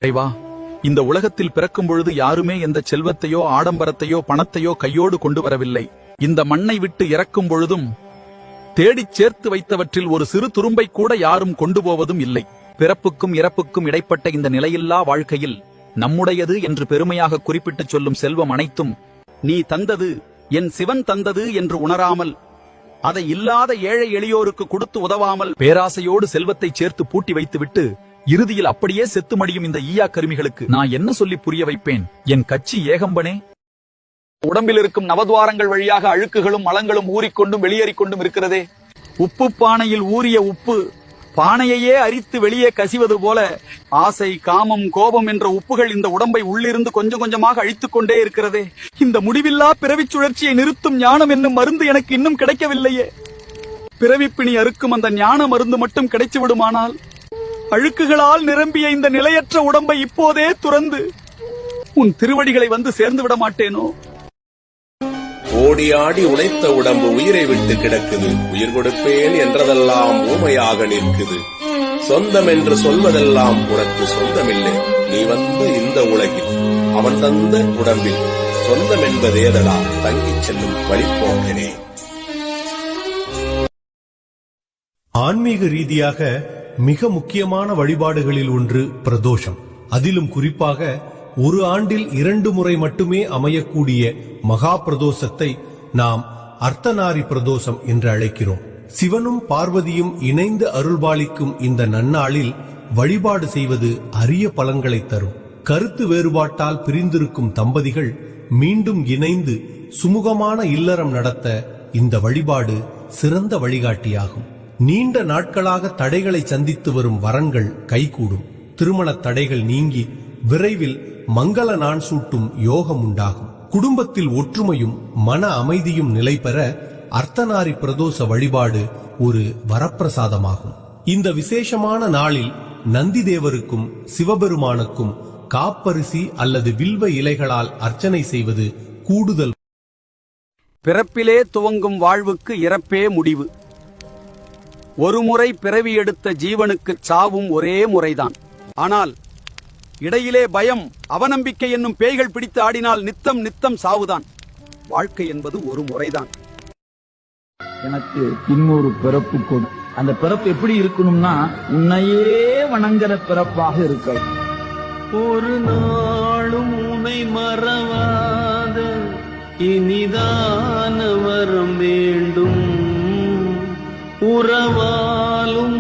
இறைவா, இந்த உலகத்தில் பிறக்கும் பொழுது யாருமே எந்த செல்வத்தையோ ஆடம்பரத்தையோ பணத்தையோ கையோடு கொண்டு வரவில்லை. இந்த மண்ணை விட்டு இறக்கும் பொழுதும் தேடிச் சேர்த்து வைத்தவற்றில் ஒரு சிறு துரும்பை கூட யாரும் கொண்டு போவதும் இல்லை. பிறப்புக்கும் இறப்புக்கும் இடைப்பட்ட இந்த நிலையில்லா வாழ்க்கையில் நம்முடையது என்று பெருமையாக குறிப்பிட்டுச் சொல்லும் செல்வம் அனைத்தும் நீ தந்தது, என் சிவன் தந்தது என்று உணராமல், அதை இல்லாத ஏழை எளியோருக்கு கொடுத்து உதவாமல் பேராசையோடு செல்வத்தை சேர்த்து பூட்டி வைத்துவிட்டு இறுதியில் அப்படியே செத்து மடியும் இந்த ஈயா கருமிகளுக்கு நான் என்ன சொல்லி புரிய வைப்பேன்? என் கட்சி ஏகம்பனே. உடம்பில் இருக்கும் நவதுவாரங்கள் வழியாக அழுக்குகளும் மலங்களும் ஊறிக்கொண்டும் வெளியேறிக்கொண்டும் இருக்கிறதே. உப்பு பானையில் ஊறிய உப்பு பானையையே அரித்து வெளியே கசிவது போல ஆசை, காமம், கோபம் என்ற உப்புகள் இந்த உடம்பை உள்ளிருந்து கொஞ்சம் கொஞ்சமாக அழித்துக் கொண்டே இருக்கிறதே. இந்த முடிவில்லா பிறவிச் சுழற்சியை நிறுத்தும் ஞானம் என்னும் மருந்து எனக்கு இன்னும் கிடைக்கவில்லையே. பிறவிப்பிணி அறுக்கும் அந்த ஞான மருந்து மட்டும் கிடைச்சு விடுமானால் அழுக்குகளால் நிரம்பிய இந்த நிலையற்ற உடம்பை இப்போதே துறந்து உன் திருவடிகளை வந்து சேர்ந்து விட மாட்டேனோ? ஓடி ஆடி உழைத்த உடம்பு உயிரை விட்டு கிடக்குது. உயிர் கொடுப்பேன் என்றதெல்லாம் ஊமையாக நிற்குது. சொந்தம் என்று சொல்வதெல்லாம் உனக்கு சொந்தமில்லை. நீ வந்த இந்த உலகில் அவன் தந்த உடம்பில் சொந்தம் என்பதேதடா தங்கிச் செல்லும் வழிபோக்கனே. ஆன்மீக ரீதியாக மிக முக்கியமான வழிபாடுகளில் ஒன்று பிரதோஷம். அதிலும் குறிப்பாக ஒரு ஆண்டில் 2 முறை மட்டுமே அமையக்கூடிய மகா பிரதோஷத்தை நாம் அர்த்தநாரி பிரதோஷம் என்று அழைக்கிறோம். சிவனும் பார்வதியும் இணைந்து அருள்பாலிக்கும் இந்த நன்னாளில் வழிபாடு செய்வது அரிய பலன்களை தரும். கருத்து வேறுபாட்டால் பிரிந்திருக்கும் தம்பதிகள் மீண்டும் இணைந்து சுமூகமான இல்லறம் நடத்த இந்த வழிபாடு சிறந்த வழிகாட்டியாகும். நீண்ட நாட்களாக தடைகளை சந்தித்து வரும் வரன்கள் கைகூடும். திருமண தடைகள் நீங்கி விரைவில் மங்கள நாள் சூட்டும் யோகம் உண்டாகும். குடும்பத்தில் ஒற்றுமையும் மன அமைதியும் நிலை பெற அர்த்தநாரி பிரதோஷ வழிபாடு ஒரு வரப்பிரசாதமாகும். இந்த விசேஷமான நாளில் நந்தி தேவருக்கும் சிவபெருமானுக்கும் காப்பரிசி அல்லது வில்வ இலைகளால் அர்ச்சனை செய்வது கூடுதல். பிறப்பிலே துவங்கும் வாழ்வுக்கு இறப்பே முடிவு. ஒருமுறை பிறவி எடுத்த ஜீவனுக்கு சாவும் ஒரே முறைதான். ஆனால் இடையிலே பயம், அவநம்பிக்கை என்னும் பேய்கள் பிடித்து ஆடினால் நித்தம் நித்தம் சாவுதான். வாழ்க்கை என்பது ஒரு முறைதான். எனக்கு இன்னொரு பிறப்பு கொடு. அந்த பிறப்பு எப்படி இருக்கணும்னா உன்னையே வணங்குற பிறப்பாக இருக்க. ஒரு நாளும் உன்னை மறவாத இனிதான வரம் வேண்டும். உறவாலும்